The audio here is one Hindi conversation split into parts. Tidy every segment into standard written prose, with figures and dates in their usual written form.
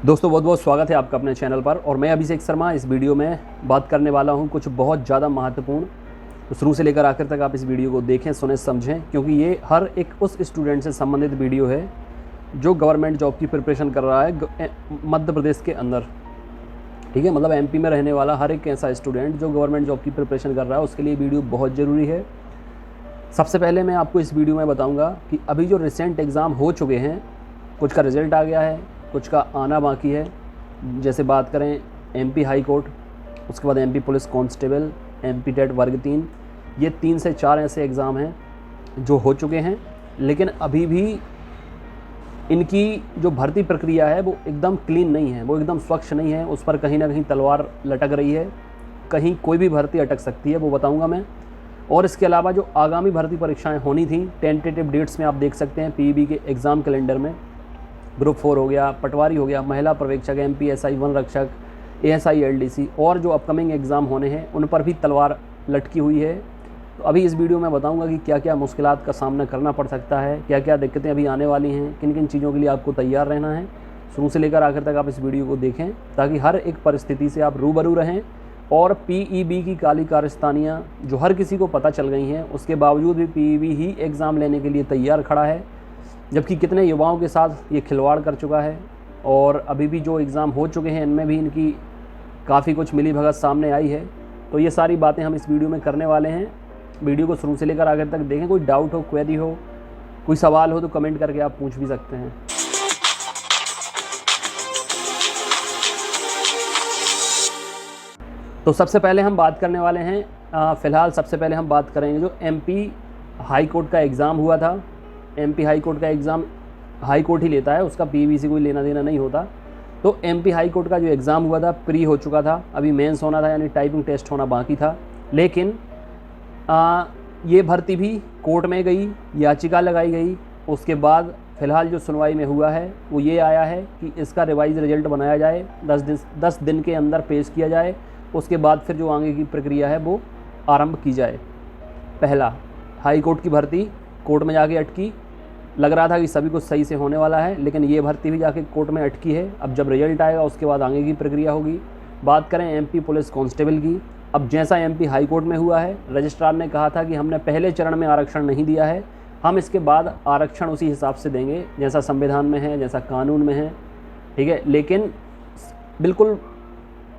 दोस्तों बहुत बहुत स्वागत है आपका अपने चैनल पर। और मैं अभिषेक शर्मा इस वीडियो में बात करने वाला हूं कुछ बहुत ज़्यादा महत्वपूर्ण। तो शुरू से लेकर आखिर तक आप इस वीडियो को देखें, सुने, समझें, क्योंकि ये हर एक उस स्टूडेंट से संबंधित वीडियो है जो गवर्नमेंट जॉब की प्रिपरेशन कर रहा है मध्य प्रदेश के अंदर। ठीक है, मतलब एमपी में रहने वाला हर एक ऐसा स्टूडेंट जो गवर्नमेंट जॉब की प्रिपरेशन कर रहा है उसके लिए वीडियो बहुत ज़रूरी है। सबसे पहले मैं आपको इस वीडियो में बताऊँगा कि अभी जो रिसेंट एग्ज़ाम हो चुके हैं, कुछ का रिज़ल्ट आ गया है, कुछ का आना बाकी है। जैसे बात करें एमपी हाई कोर्ट, उसके बाद MP police constable, MP TET वर्ग 3, ये 3 से 4 ऐसे एग्ज़ाम हैं जो हो चुके हैं, लेकिन अभी भी इनकी जो भर्ती प्रक्रिया है वो एकदम क्लीन नहीं है, वो एकदम स्वच्छ नहीं है। उस पर कहीं ना कहीं तलवार लटक रही है, कहीं कोई भी भर्ती अटक सकती है, वो बताऊंगा मैं। और इसके अलावा जो आगामी भर्ती परीक्षाएं होनी थी टेंटेटिव डेट्स में आप देख सकते हैं पीईबी के एग्ज़ाम कैलेंडर में, ग्रुप 4 हो गया, पटवारी हो गया, महिला पर्यवेक्षक, एमपीएसआई, वन रक्षक, एएसआई, एलडीसी और जो अपकमिंग एग्ज़ाम होने हैं उन पर भी तलवार लटकी हुई है। तो अभी इस वीडियो में बताऊंगा कि क्या क्या मुश्किलात का सामना करना पड़ सकता है, क्या क्या दिक्कतें अभी आने वाली हैं, किन किन चीज़ों के लिए आपको तैयार रहना है। शुरू से लेकर आखिर तक आप इस वीडियो को देखें ताकि हर एक परिस्थिति से आप रूबरू रहें। और पीईबी की काली कारस्तानियाँ जो हर किसी को पता चल गई हैं, उसके बावजूद भी पीईबी ही एग्ज़ाम लेने के लिए तैयार खड़ा है, जबकि कितने युवाओं के साथ ये खिलवाड़ कर चुका है। और अभी भी जो एग्ज़ाम हो चुके हैं इनमें भी इनकी काफ़ी कुछ मिलीभगत सामने आई है। तो ये सारी बातें हम इस वीडियो में करने वाले हैं। वीडियो को शुरू से लेकर आखिर तक देखें। कोई डाउट हो, क्वेरी हो, कोई सवाल हो तो कमेंट करके आप पूछ भी सकते हैं। तो सबसे पहले हम बात करने वाले हैं, फ़िलहाल सबसे पहले हम बात करेंगे जो एमपी हाई कोर्ट का एग्ज़ाम हुआ था। एमपी हाई कोर्ट का एग्ज़ाम हाई कोर्ट ही लेता है, उसका पीईबी से कोई लेना देना नहीं होता। तो एमपी हाई कोर्ट का जो एग्ज़ाम हुआ था प्री हो चुका था, अभी मेंस होना था यानी टाइपिंग टेस्ट होना बाकी था। लेकिन ये भर्ती भी कोर्ट में गई, याचिका लगाई गई, उसके बाद फ़िलहाल जो सुनवाई में हुआ है वो ये आया है कि इसका रिवाइज रिजल्ट बनाया जाए, 10 दिन के अंदर पेश किया जाए, उसके बाद फिर जो आगे की प्रक्रिया है वो आरंभ की जाए। पहला, हाई कोर्ट की भर्ती कोर्ट में जाके अटकी, लग रहा था कि सभी कुछ सही से होने वाला है, लेकिन ये भर्ती भी जाके कोर्ट में अटकी है। अब जब रिजल्ट आएगा उसके बाद आगे की प्रक्रिया होगी। बात करें एमपी पुलिस कांस्टेबल की, अब जैसा एमपी हाई कोर्ट में हुआ है, रजिस्ट्रार ने कहा था कि हमने पहले चरण में आरक्षण नहीं दिया है, हम इसके बाद आरक्षण उसी हिसाब से देंगे जैसा संविधान में है, जैसा कानून में है। ठीक है, लेकिन बिल्कुल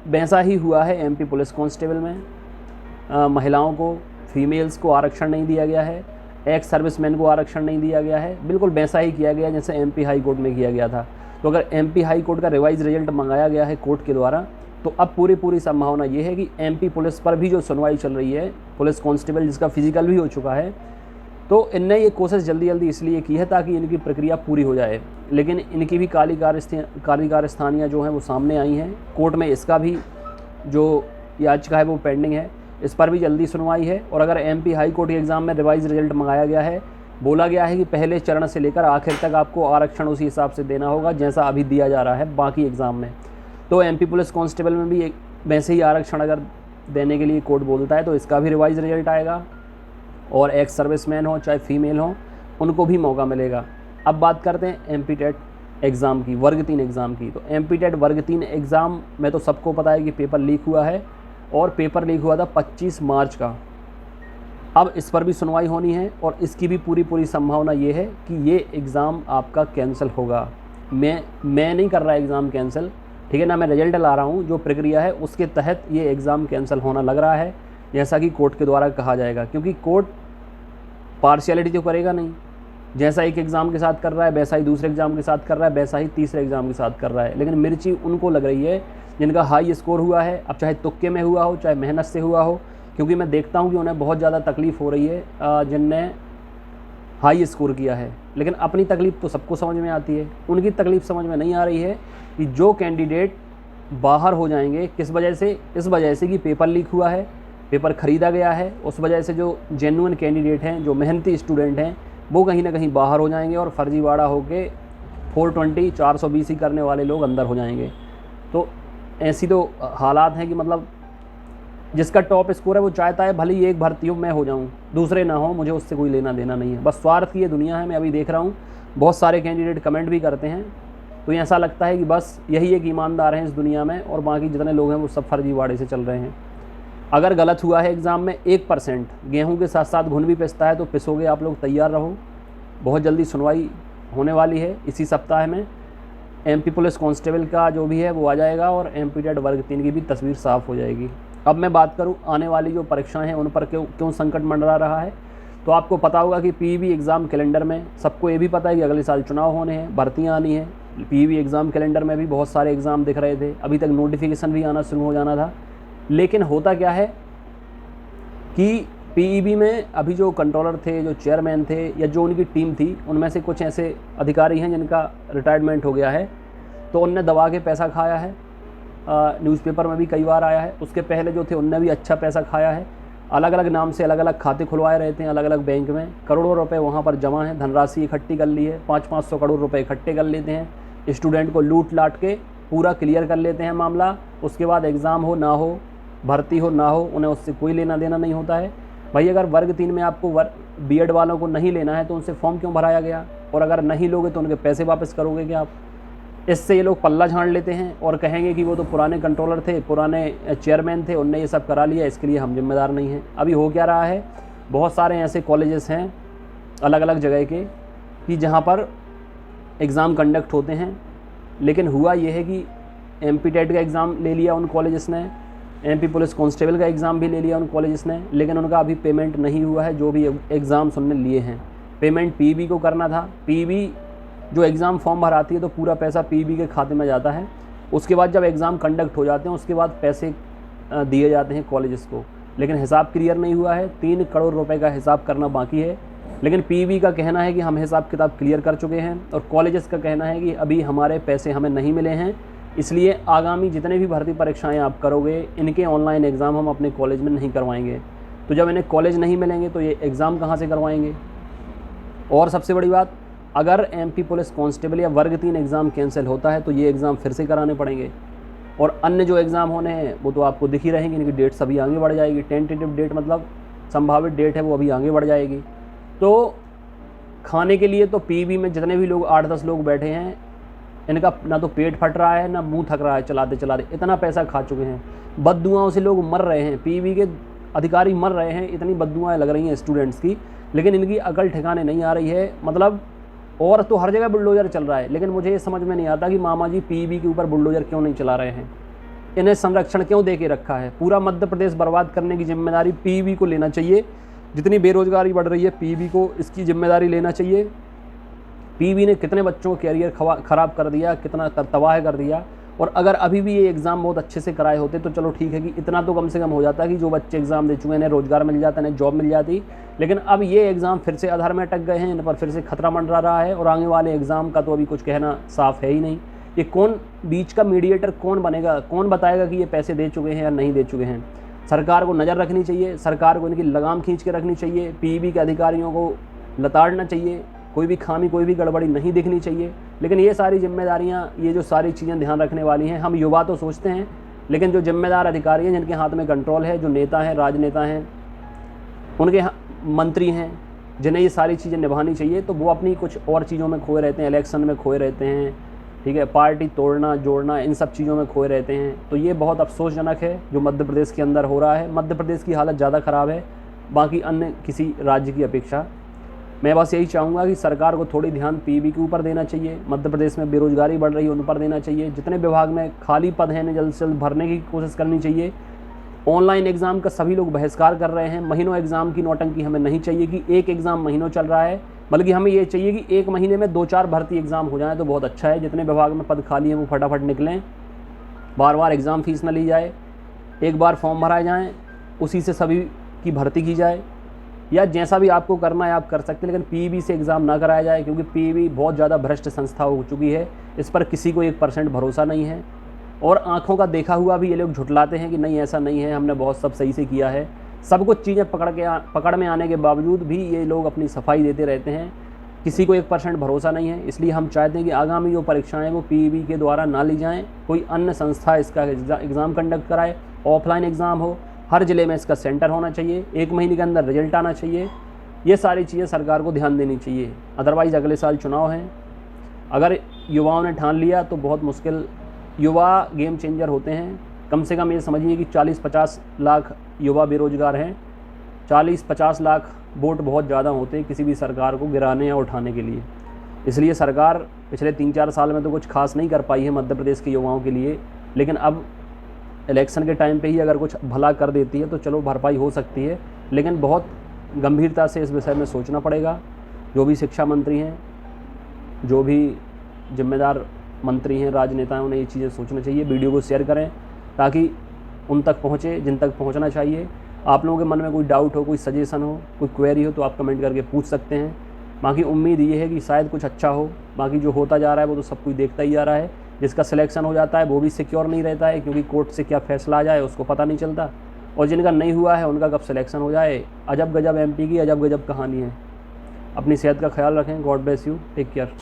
वैसा ही हुआ है एमपी पुलिस कांस्टेबल में। महिलाओं को, फीमेल्स को आरक्षण नहीं दिया गया है, एक्स सर्विसमैन को आरक्षण नहीं दिया गया है, बिल्कुल वैसा ही किया गया जैसे एमपी हाई कोर्ट में किया गया था। तो अगर एमपी हाई कोर्ट का रिवाइज रिजल्ट मंगाया गया है कोर्ट के द्वारा, तो अब पूरी संभावना ये है कि एमपी पुलिस पर भी जो सुनवाई चल रही है, पुलिस कांस्टेबल जिसका फिजिकल भी हो चुका है, तो इनने ये कोशिश जल्दी इसलिए की है ताकि इनकी प्रक्रिया पूरी हो जाए। लेकिन इनकी भी काली कारस्तानियाँ जो हैं वो सामने आई हैं। कोर्ट में इसका भी जो याचिका है वो पेंडिंग है, इस पर भी जल्दी सुनवाई है। और अगर एमपी हाई कोर्ट के एग्ज़ाम में रिवाइज रिजल्ट मंगाया गया है, बोला गया है कि पहले चरण से लेकर आखिर तक आपको आरक्षण उसी हिसाब से देना होगा जैसा अभी दिया जा रहा है बाकी एग्ज़ाम में। तो एमपी पुलिस कांस्टेबल में भी वैसे ही आरक्षण अगर देने के लिए कोर्ट बोलता है तो इसका भी रिवाइज रिजल्ट आएगा, और एक्स सर्विसमैन हो चाहे फीमेल हो उनको भी मौका मिलेगा। अब बात करते हैं एमपी टेट एग्ज़ाम की, वर्ग 3 एग्ज़ाम की। तो एमपी टेट वर्ग 3 एग्ज़ाम में तो सबको पता है कि पेपर लीक हुआ है, और पेपर लीक हुआ था 25 मार्च का। अब इस पर भी सुनवाई होनी है और इसकी भी पूरी संभावना ये है कि ये एग्ज़ाम आपका कैंसिल होगा। मैं नहीं कर रहा एग्ज़ाम कैंसिल, ठीक है ना, मैं रिजल्ट ला रहा हूँ, जो प्रक्रिया है उसके तहत ये एग्ज़ाम कैंसिल होना लग रहा है, जैसा कि कोर्ट के द्वारा कहा जाएगा। क्योंकि कोर्ट पार्शियलिटी तो करेगा नहीं, जैसा एक एग्ज़ाम के साथ कर रहा है वैसा ही दूसरे एग्ज़ाम के साथ कर रहा है, वैसा ही तीसरे एग्ज़ाम के साथ कर रहा है। लेकिन मिर्ची उनको लग रही है जिनका हाई स्कोर हुआ है, अब चाहे तुक्के में हुआ हो चाहे मेहनत से हुआ हो, क्योंकि मैं देखता हूँ कि उन्हें बहुत ज़्यादा तकलीफ़ हो रही है जिनने हाई स्कोर किया है। लेकिन अपनी तकलीफ़ तो सबको समझ में आती है, उनकी तकलीफ़ समझ में नहीं आ रही है कि जो कैंडिडेट बाहर हो जाएंगे किस वजह से, इस वजह से कि पेपर लीक हुआ है, पेपर ख़रीदा गया है, उस वजह से जो जेन्युइन कैंडिडेट हैं, जो मेहनती स्टूडेंट हैं, वो कहीं ना कहीं बाहर हो जाएंगे और फर्जीवाड़ा होके 420 420 ही करने वाले लोग अंदर हो जाएंगे। तो ऐसी तो हालात हैं कि मतलब जिसका टॉप स्कोर है वो चाहता है भले ही एक भर्ती हो मैं हो जाऊं, दूसरे ना हो, मुझे उससे कोई लेना देना नहीं है। बस स्वार्थ की ये दुनिया है। मैं अभी देख रहा हूँ बहुत सारे कैंडिडेट कमेंट भी करते हैं तो ऐसा लगता है कि बस यही एक ईमानदार हैं इस दुनिया में और बाकी जितने लोग हैं वो सब फर्जीवाड़े से चल रहे हैं। अगर गलत हुआ है एग्ज़ाम में 1%, गेहूं के साथ साथ घुन भी पिसता है तो पिसोगे आप लोग, तैयार रहो। बहुत जल्दी सुनवाई होने वाली है इसी सप्ताह में। एमपी पुलिस कांस्टेबल का जो भी है वो आ जाएगा और एमपी टेट वर्ग 3 की भी तस्वीर साफ़ हो जाएगी। अब मैं बात करूं आने वाली जो परीक्षाएं हैं उन पर क्यों संकट मंडरा रहा है। तो आपको पता होगा कि पीईबी एग्ज़ाम कैलेंडर में, सबको ये भी पता है कि अगले साल चुनाव होने हैं, भर्तियाँ आनी है। पीईबी एग्ज़ाम कैलेंडर में भी बहुत सारे एग्ज़ाम दिख रहे थे, अभी तक नोटिफिकेशन भी आना शुरू हो जाना था। लेकिन होता क्या है कि पीईबी में अभी जो कंट्रोलर थे, जो चेयरमैन थे या जो उनकी टीम थी, उनमें से कुछ ऐसे अधिकारी हैं जिनका रिटायरमेंट हो गया है, तो उनने दबा के पैसा खाया है। न्यूज़पेपर में भी कई बार आया है। उसके पहले जो थे उनने भी अच्छा पैसा खाया है। अलग अलग नाम से अलग अलग खाते खुलवाए रहते हैं अलग अलग बैंक में, करोड़ों रुपए वहाँ पर जमा है, धनराशि इकट्ठी कर ली है, 500-500 करोड़ रुपए इकट्ठे कर लेते हैं, स्टूडेंट को लूट लाट के पूरा क्लियर कर लेते हैं मामला। उसके बाद एग्ज़ाम हो ना हो, भर्ती हो ना हो, उन्हें उससे कोई लेना देना नहीं होता है। भाई अगर वर्ग 3 में आपको बीएड वालों को नहीं लेना है तो उनसे फॉर्म क्यों भराया गया, और अगर नहीं लोगे तो उनके पैसे वापस करोगे क्या आप। इससे ये लोग पल्ला झाड़ लेते हैं और कहेंगे कि वो तो पुराने कंट्रोलर थे, पुराने चेयरमैन थे, उनने ये सब करा लिया, इसके लिए हम जिम्मेदार नहीं हैं। अभी हो क्या रहा है, बहुत सारे ऐसे कॉलेजेस हैं अलग अलग जगह के कि जहाँ पर एग्ज़ाम कंडक्ट होते हैं, लेकिन हुआ ये है कि एमपी टेट का एग्ज़ाम ले लिया उन कॉलेजेस ने, एमपी पुलिस कांस्टेबल का एग्ज़ाम भी ले लिया उन कॉलेजेस ने, लेकिन उनका अभी पेमेंट नहीं हुआ है। जो भी एग्ज़ाम्स उनने लिए हैं, पेमेंट पीईबी को करना था। पीईबी जो एग्ज़ाम फॉर्म भराती है तो पूरा पैसा पीईबी के खाते में जाता है। उसके बाद जब एग्ज़ाम कंडक्ट हो जाते हैं उसके बाद पैसे दिए जाते हैं कॉलेजेस को, लेकिन हिसाब क्लियर नहीं हुआ है। 3 करोड़ रुपए का हिसाब करना बाकी है, लेकिन पीईबी का कहना है कि हम हिसाब किताब क्लियर कर चुके हैं और कॉलेजेस का कहना है कि अभी हमारे पैसे हमें नहीं मिले हैं, इसलिए आगामी जितने भी भर्ती परीक्षाएं आप करोगे इनके ऑनलाइन एग्ज़ाम हम अपने कॉलेज में नहीं करवाएंगे। तो जब इन्हें कॉलेज नहीं मिलेंगे तो ये एग्ज़ाम कहाँ से करवाएंगे। और सबसे बड़ी बात, अगर एमपी पुलिस कांस्टेबल या वर्ग 3 एग्ज़ाम कैंसिल होता है तो ये एग्ज़ाम फिर से कराने पड़ेंगे, और अन्य जो एग्ज़ाम होने हैं वो तो आपको दिख ही रहेंगे, इनकी डेट्स अभी आगे बढ़ जाएगी। टेंटेटिव डेट मतलब संभावित डेट है वो अभी आगे बढ़ जाएगी। तो खाने के लिए तो पीईबी में जितने भी लोग 8-10 लोग बैठे हैं, इनका ना तो पेट फट रहा है ना मुंह थक रहा है चलाते चलाते, इतना पैसा खा चुके हैं। बददुआओं से लोग मर रहे हैं, पीईबी के अधिकारी मर रहे हैं, इतनी बददुआएं लग रही हैं स्टूडेंट्स की, लेकिन इनकी अकल ठिकाने नहीं आ रही है। मतलब और तो हर जगह बुलडोज़र चल रहा है, लेकिन मुझे ये समझ में नहीं आता कि मामा जी पीईबी के ऊपर बुलडोज़र क्यों नहीं चला रहे हैं, इन्हें संरक्षण क्यों दे के रखा है। पूरा मध्य प्रदेश बर्बाद करने की जिम्मेदारी पीईबी को लेना चाहिए। जितनी बेरोजगारी बढ़ रही है पीईबी को इसकी जिम्मेदारी लेना चाहिए। पीईबी ने कितने बच्चों का कैरियर ख़राब कर दिया, कितना तबाह कर दिया। और अगर अभी भी ये एग्ज़ाम बहुत अच्छे से कराए होते तो चलो ठीक है कि इतना तो कम से कम हो जाता कि जो बच्चे एग्ज़ाम दे चुके हैं इन्हें रोज़गार मिल जाता, इन्हें जॉब मिल जाती। लेकिन अब ये एग्ज़ाम फिर से आधार में अटक गए हैं, इन पर फिर से खतरा मंडरा रहा है, और आगे वाले एग्ज़ाम का तो अभी कुछ कहना साफ है ही नहीं। ये कौन बीच का मीडिएटर कौन बनेगा, कौन बताएगा कि ये पैसे दे चुके हैं या नहीं दे चुके हैं। सरकार को नज़र रखनी चाहिए, सरकार को इनकी लगाम खींच के रखनी चाहिए, पीईबी के अधिकारियों को लताड़ना चाहिए, कोई भी खामी कोई भी गड़बड़ी नहीं दिखनी चाहिए। लेकिन ये सारी जिम्मेदारियां, ये जो सारी चीज़ें ध्यान रखने वाली हैं, हम युवा तो सोचते हैं, लेकिन जो जिम्मेदार अधिकारी हैं जिनके हाथ में कंट्रोल है, जो नेता हैं, राजनेता हैं, उनके मंत्री हैं, जिन्हें ये सारी चीज़ें निभानी चाहिए, तो वो अपनी कुछ और चीज़ों में खोए रहते हैं, इलेक्शन में खोए रहते हैं, ठीक है, पार्टी तोड़ना जोड़ना इन सब चीज़ों में खोए रहते हैं। तो ये बहुत अफसोसजनक है जो मध्य प्रदेश के अंदर हो रहा है। मध्य प्रदेश की हालत ज़्यादा ख़राब है बाकी अन्य किसी राज्य की अपेक्षा। मैं बस यही चाहूँगा कि सरकार को थोड़ी ध्यान पीईबी के ऊपर देना चाहिए। मध्य प्रदेश में बेरोजगारी बढ़ रही है, उन पर देना चाहिए। जितने विभाग में खाली पद हैं उन्हें जल्द से जल्द भरने की कोशिश करनी चाहिए। ऑनलाइन एग्ज़ाम का सभी लोग बहिष्कार कर रहे हैं। महीनों एग्ज़ाम की नौटंकी हमें नहीं चाहिए कि एक एग्ज़ाम महीनों चल रहा है, बल्कि हमें ये चाहिए कि एक महीने में 2-4 भर्ती एग्ज़ाम हो जाए तो बहुत अच्छा है। जितने विभाग में पद खाली हैं वो फटाफट निकलें, बार बार एग्ज़ाम फीस न ली जाए, एक बार फॉर्म भराए जाएँ, उसी से सभी की भर्ती की जाए, या जैसा भी आपको करना है आप कर सकते हैं, लेकिन पीईबी से एग्ज़ाम ना कराया जाए, क्योंकि पीईबी बहुत ज़्यादा भ्रष्ट संस्था हो चुकी है। इस पर किसी को 1% भरोसा नहीं है, और आँखों का देखा हुआ भी ये लोग झुटलाते हैं कि नहीं ऐसा नहीं है, हमने बहुत सब सही से किया है। सब कुछ चीज़ें पकड़ में आने के बावजूद भी ये लोग अपनी सफाई देते रहते हैं, किसी को 1% भरोसा नहीं है। इसलिए हम चाहते हैं कि आगामी जो परीक्षाएँ वो पीईबी के द्वारा ना ली जाएँ, कोई अन्य संस्था इसका एग्ज़ाम कंडक्ट कराए, ऑफलाइन एग्ज़ाम हो, हर ज़िले में इसका सेंटर होना चाहिए, 1 महीने के अंदर रिजल्ट आना चाहिए। ये सारी चीज़ें सरकार को ध्यान देनी चाहिए। अदरवाइज़ अगले साल चुनाव हैं, अगर युवाओं ने ठान लिया तो बहुत मुश्किल, युवा गेम चेंजर होते हैं। कम से कम ये समझिए कि 40-50 लाख युवा बेरोजगार हैं। 40-50 लाख वोट बहुत ज़्यादा होते हैं किसी भी सरकार को गिराने या उठाने के लिए। इसलिए सरकार पिछले 3-4 साल में तो कुछ खास नहीं कर पाई है मध्य प्रदेश के युवाओं के लिए, लेकिन अब इलेक्शन के टाइम पे ही अगर कुछ भला कर देती है तो चलो भरपाई हो सकती है, लेकिन बहुत गंभीरता से इस विषय में सोचना पड़ेगा। जो भी शिक्षा मंत्री हैं, जो भी जिम्मेदार मंत्री हैं, राजनेता हैं, उन्हें ये चीज़ें सोचना चाहिए। वीडियो को शेयर करें ताकि उन तक पहुँचे जिन तक पहुँचना चाहिए। आप लोगों के मन में कोई डाउट हो, कोई सजेशन हो, कोई क्वेरी हो तो आप कमेंट करके पूछ सकते हैं। बाकी उम्मीद ये है कि शायद कुछ अच्छा हो। बाकी जो होता जा रहा है वो तो सब कुछ देखता ही जा रहा है। जिसका सिलेक्शन हो जाता है वो भी सिक्योर नहीं रहता है, क्योंकि कोर्ट से क्या फैसला आ जाए उसको पता नहीं चलता, और जिनका नहीं हुआ है उनका कब सिलेक्शन हो जाए। अजब गजब एमपी की अजब गजब कहानी है। अपनी सेहत का ख्याल रखें। God bless you, take care.